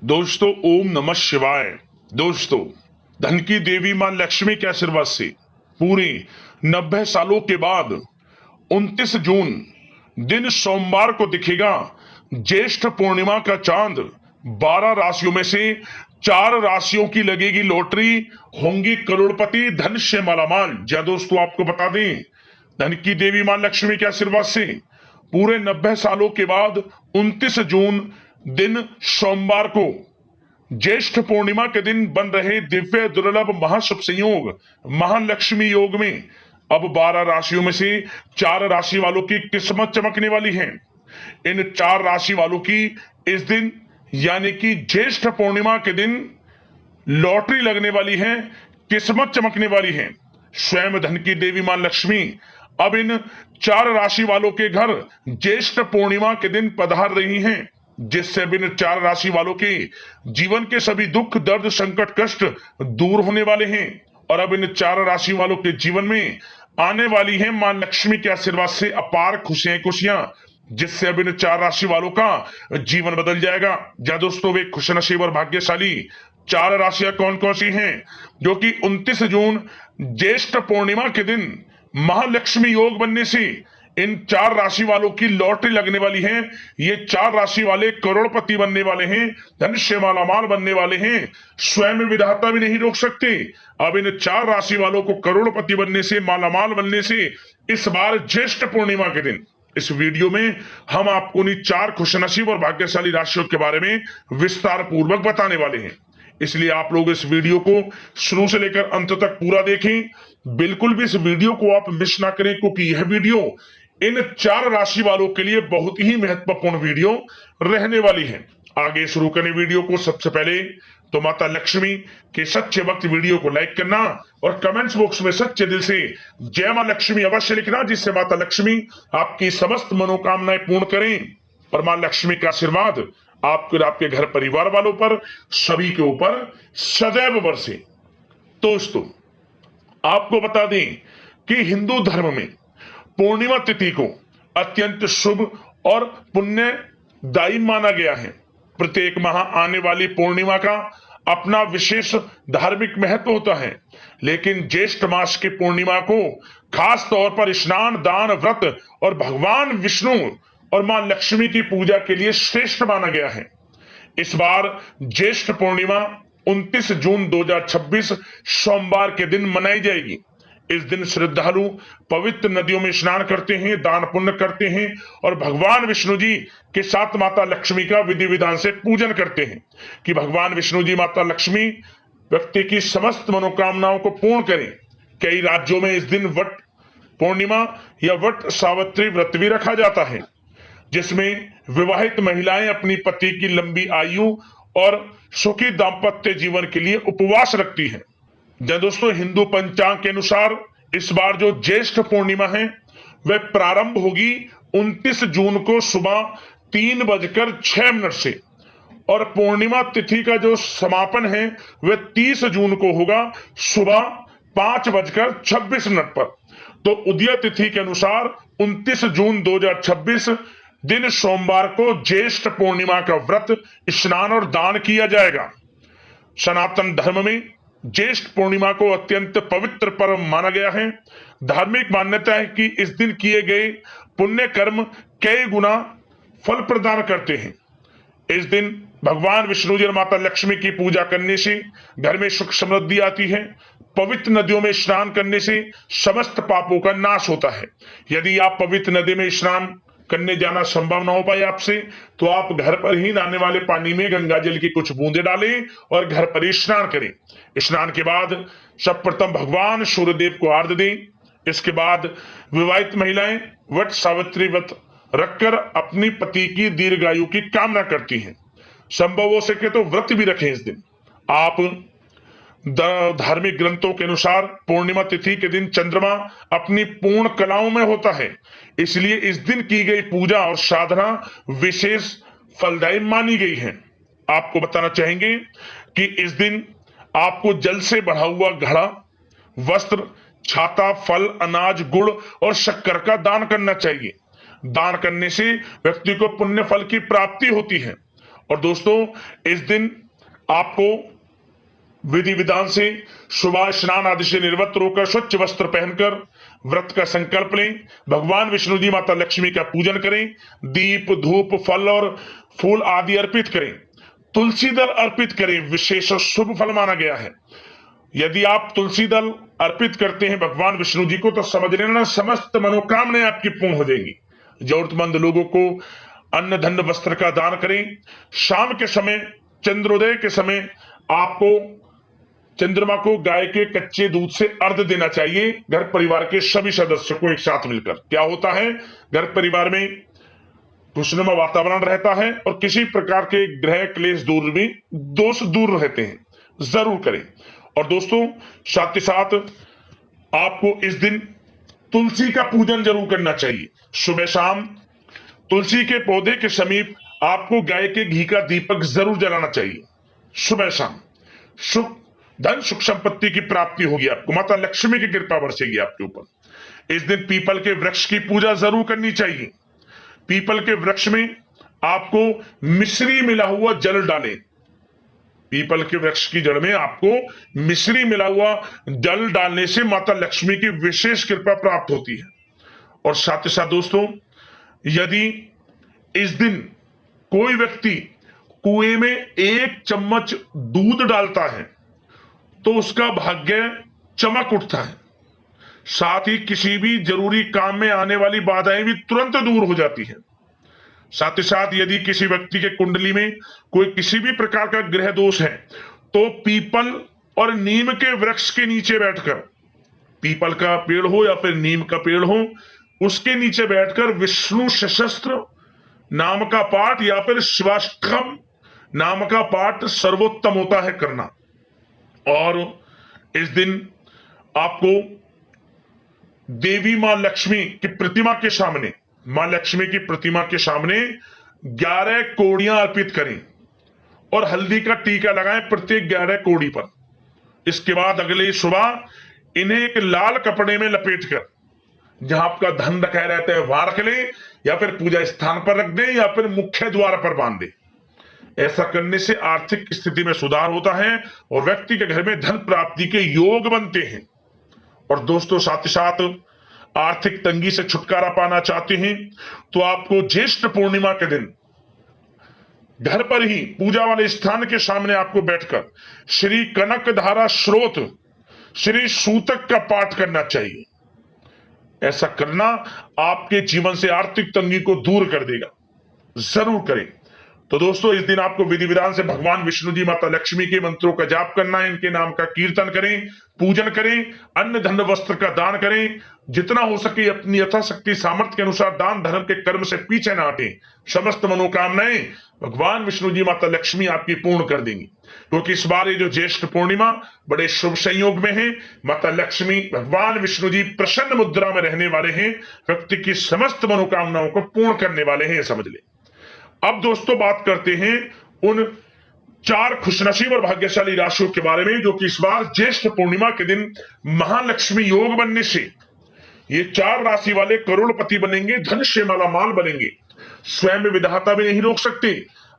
दोस्तों ओम नमः शिवाय। दोस्तों, धन की देवी मां लक्ष्मी के आशीर्वाद से पूरे 90 सालों के बाद 29 जून दिन सोमवार को दिखेगा ज्येष्ठ पूर्णिमा का चांद। 12 राशियों में से 4 राशियों की लगेगी लॉटरी, होंगी करोड़पति, धन से मालामाल। जय दोस्तों, आपको बता दें, धन की देवी मां लक्ष्मी के आशीर्वाद से पूरे 90 सालों के बाद 29 जून दिन सोमवार को ज्येष्ठ पूर्णिमा के दिन बन रहे दिव्य दुर्लभ महाशुभ संयोग महालक्ष्मी योग में अब 12 राशियों में से 4 राशि वालों की किस्मत चमकने वाली है। इन 4 राशि वालों की इस दिन यानी कि ज्येष्ठ पूर्णिमा के दिन लॉटरी लगने वाली है, किस्मत चमकने वाली है। स्वयं धन की देवी मां लक्ष्मी अब इन 4 राशि वालों के घर ज्येष्ठ पूर्णिमा के दिन पधार रही हैं, जिससे अब इन 4 राशि वालों के जीवन के सभी दुख दर्द संकट कष्ट दूर होने वाले हैं। और अब इन 4 राशि वालों के जीवन में आने वाली है मां लक्ष्मी के आशीर्वाद से अपार खुशियां, जिससे अब इन 4 राशि वालों का जीवन बदल जाएगा। जा दोस्तों, वे खुशनसीब और भाग्यशाली 4 राशियां कौन कौन सी हैं जो कि 29 जून ज्येष्ठ पूर्णिमा के दिन महालक्ष्मी योग बनने से इन 4 राशि वालों की लॉटरी लगने वाली है। ये 4 राशि वाले करोड़पति बनने वाले हैं, धन से मालामाल बनने वाले हैं। स्वयं विधाता भी नहीं रोक सकते। अब इन 4 राशि वालों को करोड़पति बनने से, मालामाल बनने से इस बार ज्येष्ठ पूर्णिमा के दिन इस वीडियो में हम आपको इन 4 खुशनसीब और भाग्यशाली राशियों के बारे में विस्तार पूर्वक बताने वाले हैं। इसलिए आप लोग इस वीडियो को शुरू से लेकर अंत तक पूरा देखें। बिल्कुल भी इस वीडियो को आप मिस ना करें, क्योंकि यह वीडियो इन 4 राशि वालों के लिए बहुत ही महत्वपूर्ण वीडियो रहने वाली है। आगे शुरू करें वीडियो को, सबसे पहले तो माता लक्ष्मी के सच्चे भक्त वीडियो को लाइक करना और कमेंट्स बॉक्स में सच्चे दिल से जय मां लक्ष्मी अवश्य लिखना, जिससे माता लक्ष्मी आपकी समस्त मनोकामनाएं पूर्ण करें और मां लक्ष्मी का आशीर्वाद आपके और आपके घर परिवार वालों पर, सभी के ऊपर सदैव बरसे। दोस्तों, आपको बता दें कि हिंदू धर्म में पूर्णिमा तिथि को अत्यंत शुभ और पुण्यदायी माना गया है। प्रत्येक माह आने वाली पूर्णिमा का अपना विशेष धार्मिक महत्व होता है, लेकिन ज्येष्ठ मास की पूर्णिमा को खास तौर पर स्नान, दान, व्रत और भगवान विष्णु और मां लक्ष्मी की पूजा के लिए श्रेष्ठ माना गया है। इस बार ज्येष्ठ पूर्णिमा 29 जून 2026 सोमवार के दिन मनाई जाएगी। इस दिन श्रद्धालु पवित्र नदियों में स्नान करते हैं, दान पुण्य करते हैं और भगवान विष्णु जी के साथ माता लक्ष्मी का विधि विधान से पूजन करते हैं कि भगवान विष्णु जी, माता लक्ष्मी व्यक्ति की समस्त मनोकामनाओं को पूर्ण करें। कई राज्यों में इस दिन वट पूर्णिमा या वट सावित्री व्रत भी रखा जाता है, जिसमें विवाहित महिलाएं अपनी पति की लंबी आयु और सुखी दाम्पत्य जीवन के लिए उपवास रखती हैं। दोस्तों, हिंदू पंचांग के अनुसार इस बार जो ज्येष्ठ पूर्णिमा है वह प्रारंभ होगी 29 जून को सुबह 3:06 से और पूर्णिमा तिथि का जो समापन है वह 30 जून को होगा सुबह 5:26 पर। तो उदय तिथि के अनुसार 29 जून 2026 दिन सोमवार को ज्येष्ठ पूर्णिमा का व्रत, स्नान और दान किया जाएगा। सनातन धर्म में ज्येष्ठ पूर्णिमा को अत्यंत पवित्र पर्व माना गया है। धार्मिक मान्यता है कि इस दिन किए गए पुण्य कर्म कई गुना फल प्रदान करते हैं। इस दिन भगवान विष्णु जी और माता लक्ष्मी की पूजा करने से घर में सुख समृद्धि आती है। पवित्र नदियों में स्नान करने से समस्त पापों का नाश होता है। यदि आप पवित्र नदी में स्नान करने जाना संभव ना हो पाए आपसे, तो आप घर पर ही नहाने वाले पानी में गंगा जल की कुछ बूंदे डालें और घर पर ही स्नान करें। स्नान के बाद सर्वप्रथम भगवान सूर्यदेव को आर्घ्य दें। इसके बाद विवाहित महिलाएं वट सावित्री व्रत रखकर अपनी पति की दीर्घायु की कामना करती हैं। संभव हो सके तो व्रत भी रखें इस दिन। आप धार्मिक ग्रंथों के अनुसार पूर्णिमा तिथि के दिन चंद्रमा अपनी पूर्ण कलाओं में होता है, इसलिए इस दिन की गई पूजा और साधना विशेष फलदायी मानी गई है। आपको बताना चाहेंगे कि इस दिन आपको जल से बढ़ा हुआ घड़ा, वस्त्र, छाता, फल, अनाज, गुड़ और शक्कर का दान करना चाहिए। दान करने से व्यक्ति को पुण्य फल की प्राप्ति होती है और दोस्तों इस दिन आपको विधि विधान से सुबह स्नान आदि से निवृत्त होकर स्वच्छ वस्त्र पहनकर व्रत का संकल्प लें। भगवान विष्णु जी माता लक्ष्मी का पूजन करें। दीप धूप फल और फूल आदि अर्पित करें। तुलसी दल अर्पित करें, विशेष शुभ फल माना गया है। यदि आप तुलसी दल अर्पित करते हैं भगवान विष्णु जी को तो समझ लेना समस्त मनोकामनाएं आपकी पूर्ण हो जाएंगी। जरूरतमंद लोगों को अन्न धन वस्त्र का दान करें। शाम के समय चंद्रोदय के समय आपको चंद्रमा को गाय के कच्चे दूध से अर्घ देना चाहिए घर परिवार के सभी सदस्यों को एक साथ मिलकर। क्या होता है, घर परिवार में खुशनुमा वातावरण रहता है और किसी प्रकार के ग्रह क्लेश दूर भी दोष दूर रहते हैं। जरूर करें। और दोस्तों साथ ही साथ आपको इस दिन तुलसी का पूजन जरूर करना चाहिए। सुबह शाम तुलसी के पौधे के समीप आपको गाय के घी का दीपक जरूर जलाना चाहिए। सुबह शाम सुख धन सुख संपत्ति की प्राप्ति होगी आपको। माता लक्ष्मी की कृपा बरसेगी आपके ऊपर। इस दिन पीपल के वृक्ष की पूजा जरूर करनी चाहिए। पीपल के वृक्ष में आपको मिश्री मिला हुआ जल डालें। पीपल के वृक्ष की जड़ में आपको मिश्री मिला हुआ जल डालने से माता लक्ष्मी की विशेष कृपा प्राप्त होती है। और साथ ही साथ दोस्तों यदि इस दिन कोई व्यक्ति कुएं में 1 चम्मच दूध डालता है तो उसका भाग्य चमक उठता है। साथ ही किसी भी जरूरी काम में आने वाली बाधाएं भी तुरंत दूर हो जाती है। साथ ही साथ यदि किसी व्यक्ति के कुंडली में कोई किसी भी प्रकार का ग्रह दोष है तो पीपल और नीम के वृक्ष के नीचे बैठकर, पीपल का पेड़ हो या फिर नीम का पेड़ हो, उसके नीचे बैठकर विष्णु सशस्त्र नाम का पाठ या फिर शिवाष्टकम नाम का पाठ सर्वोत्तम होता है करना। और इस दिन आपको देवी मां लक्ष्मी की प्रतिमा के सामने, मां लक्ष्मी की प्रतिमा के सामने 11 कोड़ियां अर्पित करें और हल्दी का टीका लगाएं प्रत्येक 11 कोड़ी पर। इसके बाद अगले सुबह इन्हें एक लाल कपड़े में लपेटकर जहां आपका धन रखा रहता है वहां रख लें या फिर पूजा स्थान पर रख दें या फिर मुख्य द्वार पर बांध दें। ऐसा करने से आर्थिक स्थिति में सुधार होता है और व्यक्ति के घर में धन प्राप्ति के योग बनते हैं। और दोस्तों साथ ही साथ आर्थिक तंगी से छुटकारा पाना चाहते हैं तो आपको ज्येष्ठ पूर्णिमा के दिन घर पर ही पूजा वाले स्थान के सामने आपको बैठकर श्री कनक धारा स्रोत श्री सूतक का पाठ करना चाहिए। ऐसा करना आपके जीवन से आर्थिक तंगी को दूर कर देगा। जरूर करें। तो दोस्तों इस दिन आपको विधि विधान से भगवान विष्णु जी माता लक्ष्मी के मंत्रों का जाप करना है। इनके नाम का कीर्तन करें, पूजन करें, अन्न धन वस्त्र का दान करें। जितना हो सके अपनी यथाशक्ति सामर्थ्य के अनुसार दान धर्म के कर्म से पीछे न हटें। समस्त मनोकामनाएं भगवान विष्णु जी माता लक्ष्मी आपकी पूर्ण कर देंगी। क्योंकि इस बार ये जो ज्येष्ठ पूर्णिमा बड़े शुभ संयोग में है। माता लक्ष्मी भगवान विष्णु जी प्रसन्न मुद्रा में रहने वाले हैं, व्यक्ति की समस्त मनोकामनाओं को पूर्ण करने वाले हैं, समझ ले। अब दोस्तों बात करते हैं उन 4 खुशनसीब और भाग्यशाली राशियों के बारे में जो कि इस बार ज्येष्ठ पूर्णिमा के दिन महालक्ष्मी योग बनने से ये 4 राशि वाले करोड़पति बनेंगे, धन से मालामाल बनेंगे। स्वयं विधाता भी नहीं रोक सकते।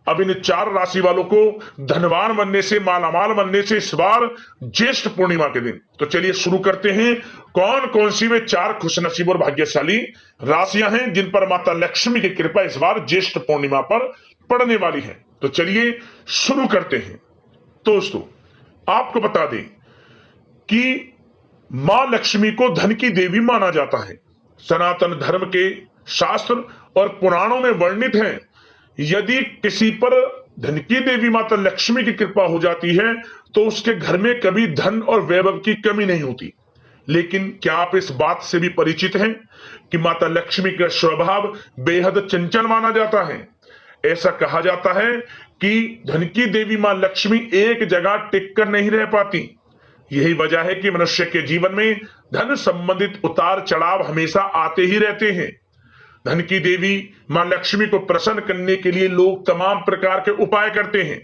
अब इन 4 राशि वालों को धनवान बनने से, मालामाल बनने से इस बार ज्येष्ठ पूर्णिमा के दिन। तो चलिए शुरू करते हैं कौन कौन सी वे 4 खुशनसीब और भाग्यशाली राशियां हैं जिन पर माता लक्ष्मी की कृपा इस बार ज्येष्ठ पूर्णिमा पर पड़ने वाली है। तो चलिए शुरू करते हैं। दोस्तों आपको बता दें कि मां लक्ष्मी को धन की देवी माना जाता है। सनातन धर्म के शास्त्र और पुराणों में वर्णित है यदि किसी पर धन की देवी माता लक्ष्मी की कृपा हो जाती है तो उसके घर में कभी धन और वैभव की कमी नहीं होती। लेकिन क्या आप इस बात से भी परिचित हैं कि माता लक्ष्मी का स्वभाव बेहद चंचल माना जाता है। ऐसा कहा जाता है कि धन की देवी मां लक्ष्मी एक जगह टिक कर नहीं रह पाती। यही वजह है कि मनुष्य के जीवन में धन संबंधित उतार चढ़ाव हमेशा आते ही रहते हैं। धन की देवी मां लक्ष्मी को प्रसन्न करने के लिए लोग तमाम प्रकार के उपाय करते हैं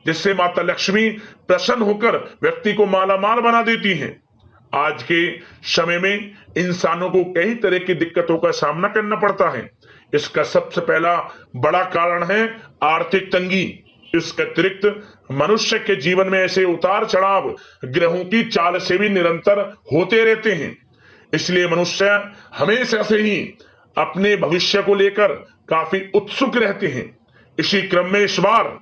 जिससे माता लक्ष्मी प्रसन्न होकर व्यक्ति को मालामाल बना देती हैं। आज के समय में इंसानों को कई तरह की दिक्कतों का सामना करना पड़ता है। इसका सबसे पहला बड़ा कारण है आर्थिक तंगी। इसके अतिरिक्त मनुष्य के जीवन में ऐसे उतार चढ़ाव ग्रहों की चाल से भी निरंतर होते रहते हैं। इसलिए मनुष्य हमेशा से ही अपने भविष्य को लेकर काफी उत्सुक रहते हैं। इसी क्रम में इस बार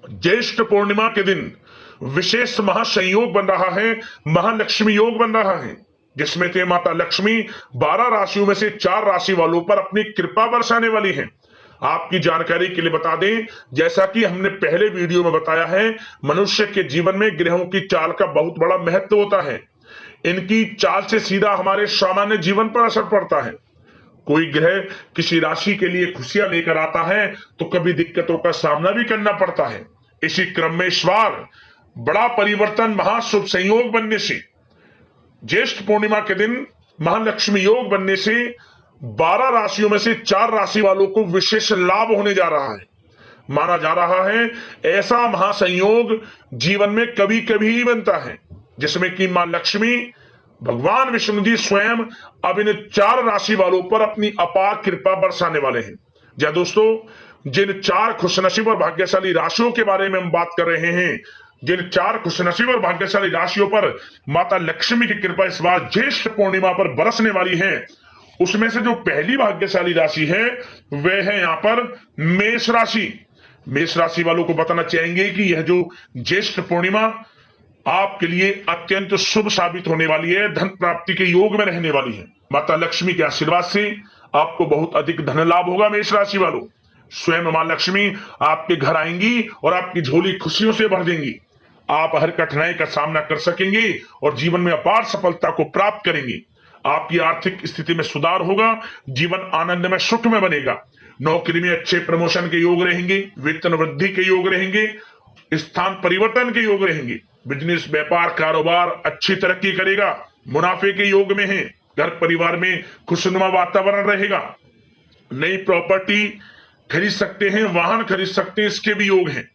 ज्येष्ठ पूर्णिमा के दिन विशेष महासंयोग बन रहा है, महालक्ष्मी योग बन रहा है, जिसमें ते माता लक्ष्मी 12 राशियों में से 4 राशि वालों पर अपनी कृपा बरसाने वाली है। आपकी जानकारी के लिए बता दें, जैसा कि हमने पहले वीडियो में बताया है, मनुष्य के जीवन में ग्रहों की चाल का बहुत बड़ा महत्व होता है। इनकी चाल से सीधा हमारे सामान्य जीवन पर असर पड़ता है। कोई ग्रह किसी राशि के लिए खुशियां लेकर आता है तो कभी दिक्कतों का सामना भी करना पड़ता है। इसी क्रम में इस बार बड़ा परिवर्तन महाशुभ संयोग बनने से, ज्येष्ठ पूर्णिमा के दिन महालक्ष्मी योग बनने से 12 राशियों में से 4 राशि वालों को विशेष लाभ होने जा रहा है। माना जा रहा है ऐसा महासंयोग जीवन में कभी कभी ही बनता है, जिसमें कि मां लक्ष्मी भगवान विष्णु जी स्वयं अब इन 4 राशि वालों पर अपनी अपार कृपा बरसाने वाले हैं। जी दोस्तों, जिन 4 खुशनसीब और भाग्यशाली राशियों के बारे में हम बात कर रहे हैं, जिन 4 खुशनसीब और भाग्यशाली राशियों पर माता लक्ष्मी की कृपा इस बार ज्येष्ठ पूर्णिमा पर बरसने वाली है, उसमें से जो पहली भाग्यशाली राशि है वह है यहां पर मेष राशि। मेष राशि वालों को बताना चाहेंगे कि यह जो ज्येष्ठ पूर्णिमा आपके लिए अत्यंत शुभ साबित होने वाली है, धन प्राप्ति के योग में रहने वाली है। माता लक्ष्मी के आशीर्वाद से आपको बहुत अधिक धन लाभ होगा। मेष राशि वालों, स्वयं मां लक्ष्मी आपके घर आएंगी और आपकी झोली खुशियों से भर देंगी। आप हर कठिनाई का सामना कर सकेंगे और जीवन में अपार सफलता को प्राप्त करेंगे। आपकी आर्थिक स्थिति में सुधार होगा, जीवन आनंद में सुख में बनेगा। नौकरी में अच्छे प्रमोशन के योग रहेंगे, वेतन वृद्धि के योग रहेंगे, स्थान परिवर्तन के योग रहेंगे। बिजनेस, व्यापार, कारोबार अच्छी तरक्की करेगा, मुनाफे के योग में है। घर परिवार में खुशनुमा वातावरण रहेगा। नई प्रॉपर्टी खरीद सकते हैं, वाहन खरीद सकते हैं, इसके भी योग हैं।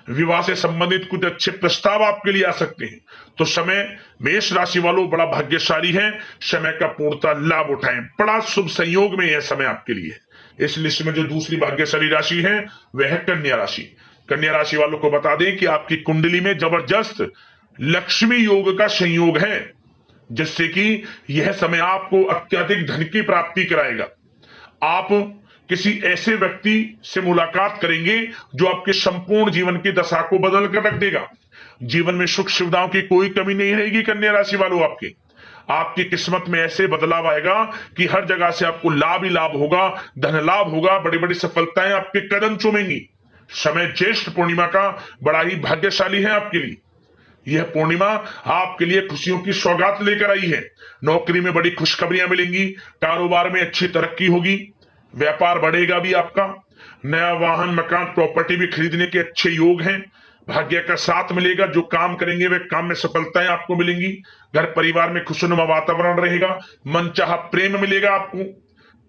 विवाह से संबंधित कुछ अच्छे प्रस्ताव आपके लिए आ सकते हैं। तो समय मेष राशि वालों बड़ा भाग्यशाली है, समय का पूर्णतः लाभ उठाएं। बड़ा शुभ संयोग में यह समय आपके लिए है। इस लिस्ट में जो दूसरी भाग्यशाली राशि है वह है कन्या राशि। कन्या राशि वालों को बता दें कि आपकी कुंडली में जबरदस्त लक्ष्मी योग का संयोग है, जिससे कि यह समय आपको अत्यधिक धन की प्राप्ति कराएगा। आप किसी ऐसे व्यक्ति से मुलाकात करेंगे जो आपके संपूर्ण जीवन की दशा को बदल कर रख देगा। जीवन में सुख सुविधाओं की कोई कमी नहीं रहेगी। कन्या राशि वालों, आपकी किस्मत में ऐसे बदलाव आएगा कि हर जगह से आपको लाभ ही लाभ होगा, धन लाभ होगा, बड़ी बड़ी सफलताएं आपके कदम चूमेंगी। समय ज्येष्ठ पूर्णिमा का बड़ा ही भाग्यशाली है आपके लिए। यह पूर्णिमा आपके लिए खुशियों की सौगात लेकर आई है। नौकरी में बड़ी खुशखबरियां मिलेंगी, कारोबार में अच्छी तरक्की होगी, व्यापार बढ़ेगा भी आपका। नया वाहन, मकान, प्रॉपर्टी भी खरीदने के अच्छे योग हैं। भाग्य का साथ मिलेगा, जो काम करेंगे वे काम में सफलताएं आपको मिलेंगी। घर परिवार में खुशनुमा वातावरण रहेगा, मनचाहा प्रेम मिलेगा आपको।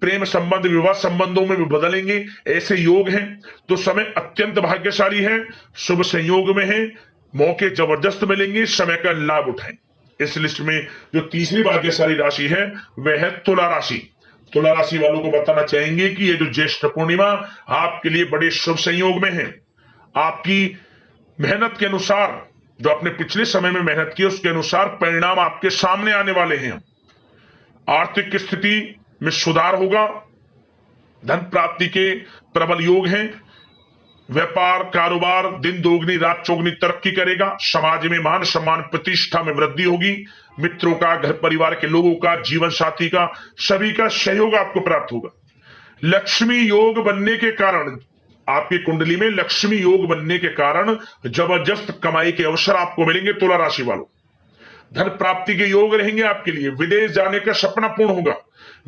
प्रेम संबंध विवाह संबंधों में भी बदलेंगे, ऐसे योग हैं। तो समय अत्यंत भाग्यशाली है, शुभ संयोग में है, मौके जबरदस्त मिलेंगे, समय का लाभ उठाएं। इस लिस्ट में जो तीसरी भाग्यशाली राशि है वह है तुला राशि। तुला राशि वालों को बताना चाहेंगे कि ये जो ज्येष्ठ पूर्णिमा आपके लिए बड़े शुभ संयोग में है। आपकी मेहनत के अनुसार, जो आपने पिछले समय में मेहनत की उसके अनुसार परिणाम आपके सामने आने वाले हैं। आर्थिक स्थिति में सुधार होगा, धन प्राप्ति के प्रबल योग हैं। व्यापार, कारोबार दिन दोगुनी रात चौगुनी तरक्की करेगा। समाज में मान सम्मान प्रतिष्ठा में वृद्धि होगी। मित्रों का, घर परिवार के लोगों का, जीवन साथी का, सभी का सहयोग आपको प्राप्त होगा। लक्ष्मी योग बनने के कारण, आपकी कुंडली में लक्ष्मी योग बनने के कारण जबरदस्त कमाई के अवसर आपको मिलेंगे। तुला राशि वालों, धन प्राप्ति के योग रहेंगे आपके लिए। विदेश जाने का सपना पूर्ण होगा।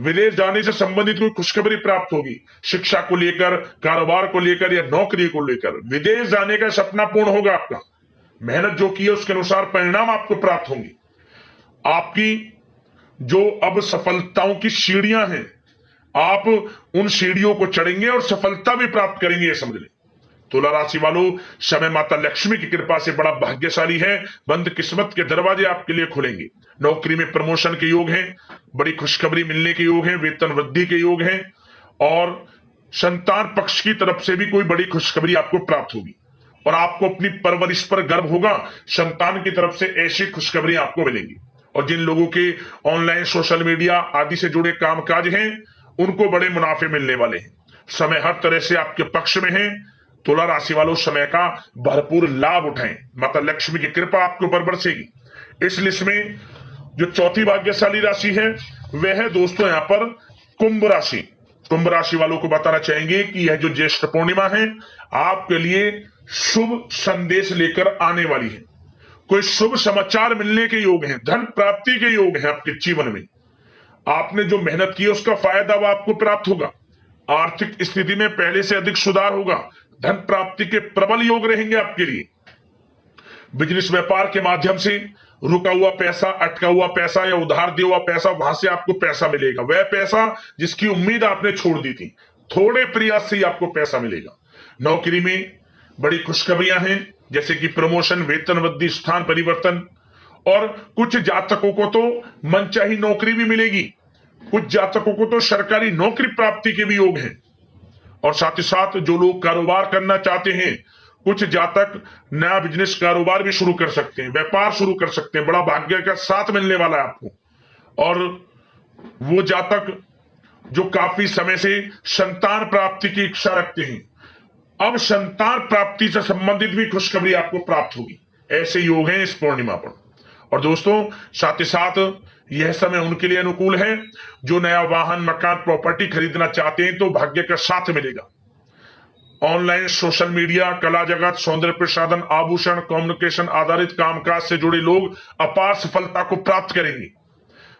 विदेश जाने से संबंधित कोई खुशखबरी प्राप्त होगी। शिक्षा को लेकर, कारोबार को लेकर या नौकरी को लेकर विदेश जाने का सपना पूर्ण होगा आपका। मेहनत जो की है उसके अनुसार परिणाम आपको प्राप्त होंगे। आपकी जो अब सफलताओं की सीढ़ियां हैं, आप उन सीढ़ियों को चढ़ेंगे और सफलता भी प्राप्त करेंगे, ये समझ लें। तुला राशि वालों, समय माता लक्ष्मी की कृपा से बड़ा भाग्यशाली है। बंद किस्मत के दरवाजे आपके लिए खुलेंगे। नौकरी में प्रमोशन के योग हैं, बड़ी खुशखबरी मिलने के योग हैं, वेतन वृद्धि के योग हैं और संतान पक्ष की तरफ से भी कोई बड़ी खुशखबरी आपको प्राप्त होगी। और आपको अपनी परवरिश पर गर्व होगा। संतान की तरफ से ऐसी खुशखबरी आपको मिलेगी। और जिन लोगों के ऑनलाइन सोशल मीडिया आदि से जुड़े कामकाज हैं उनको बड़े मुनाफे मिलने वाले हैं। समय हर तरह से आपके पक्ष में है। तुला राशि वालों समय का भरपूर लाभ उठाएं। माता लक्ष्मी की कृपा आपके ऊपर बरसेगी। इस लिस्ट में जो चौथी भाग्यशाली राशि है वह है दोस्तों यहाँ पर कुंभ राशि। कुंभ राशि वालों को बताना चाहेंगे कि यह जो ज्येष्ठ पूर्णिमा है आपके लिए शुभ संदेश लेकर आने वाली है। कोई शुभ समाचार मिलने के योग हैं, धन प्राप्ति के योग हैं आपके जीवन में। आपने जो मेहनत की उसका फायदा वो आपको प्राप्त होगा। आर्थिक स्थिति में पहले से अधिक सुधार होगा। धन प्राप्ति के प्रबल योग रहेंगे आपके लिए। बिजनेस व्यापार के माध्यम से रुका हुआ पैसा, अटका हुआ पैसा या उधार दिया हुआ पैसा, वहां से आपको पैसा मिलेगा। वह पैसा जिसकी उम्मीद आपने छोड़ दी थी, थोड़े प्रयास से ही आपको पैसा मिलेगा। नौकरी में बड़ी खुशखबरियां हैं, जैसे कि प्रमोशन, वेतन वृद्धि, स्थान परिवर्तन। और कुछ जातकों को तो मनचाही नौकरी भी मिलेगी। कुछ जातकों को तो सरकारी नौकरी प्राप्ति के भी योग हैं। और साथ ही साथ जो लोग कारोबार करना चाहते हैं, कुछ जातक नया बिजनेस कारोबार भी शुरू कर सकते हैं, व्यापार शुरू कर सकते हैं। बड़ा भाग्य का साथ मिलने वाला है आपको। और वो जातक जो काफी समय से संतान प्राप्ति की इच्छा रखते हैं, अब संतान प्राप्ति से संबंधित भी खुशखबरी आपको प्राप्त होगी। ऐसे योग हैं इस पूर्णिमा पर। और दोस्तों साथ ही साथ यह समय उनके लिए अनुकूल है जो नया वाहन, मकान, प्रॉपर्टी खरीदना चाहते हैं, तो भाग्य का साथ मिलेगा। ऑनलाइन, सोशल मीडिया, कला जगत, सौंदर्य प्रसाधन, आभूषण, कम्युनिकेशन आधारित कामकाज से जुड़े लोग अपार सफलता को प्राप्त करेंगे।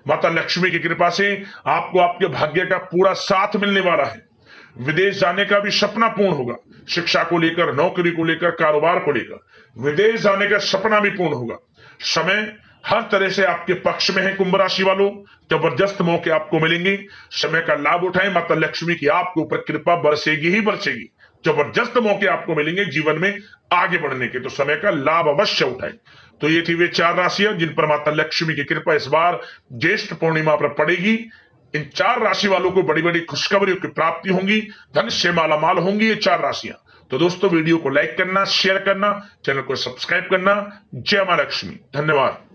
माता लक्ष्मी की कृपा से आपको आपके भाग्य का पूरा साथ मिलने वाला है। विदेश जाने का भी सपना पूर्ण होगा। शिक्षा को लेकर, नौकरी को लेकर, कारोबार को लेकर विदेश जाने का सपना भी पूर्ण होगा। समय हर तरह से आपके पक्ष में है। कुंभ राशि वालों, जबरदस्त मौके आपको मिलेंगे। समय का लाभ उठाएं। माता लक्ष्मी की आपके ऊपर कृपा बरसेगी ही बरसेगी। जबरदस्त मौके आपको मिलेंगे जीवन में आगे बढ़ने के, तो समय का लाभ अवश्य उठाएं। तो ये थी वे 4 राशियां जिन पर माता लक्ष्मी की कृपा इस बार ज्येष्ठ पूर्णिमा पर पड़ेगी। इन 4 राशि वालों को बड़ी बड़ी खुशखबरियों की प्राप्ति होंगी, धन से मालामाल होंगी ये 4 राशियां। तो दोस्तों वीडियो को लाइक करना, शेयर करना, चैनल को सब्सक्राइब करना। जय मां लक्ष्मी। धन्यवाद।